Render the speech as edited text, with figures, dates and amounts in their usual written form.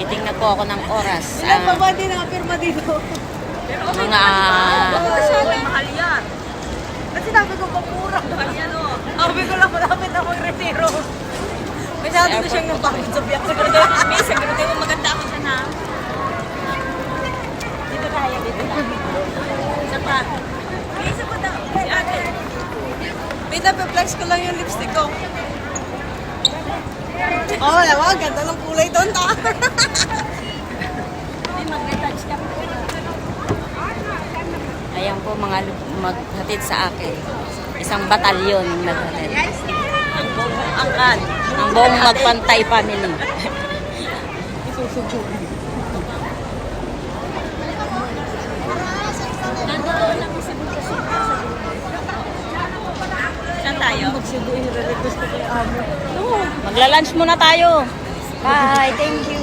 Titingnan po ako ng oras. Ilan pa ba din nakapirma dito? Mga... Mahal yan. Kasi sabi ko pamura. Mahal yan o. Sabi ko lang malapit na mag-retiro. Masyado na siyang napakit sa biyak. Siguro mo maganda ako dyan ha. Dito tayo, dito tayo. Isa pa. Isa pa daw. Si ate. Pinapiplex ko lang yung lipstick ko. Oh, wala. Ganda ng kulay doon. Ay, mag-retouch ka po. Ayan po mga maghatid sa akin. Isang batalyon yung naghatid. Ang buong angkan. Ang buong magpantay family. Saan tayo? Magsibuin, re-request ko kay Amo. No. Magla-lunch muna tayo. Bye. Thank you.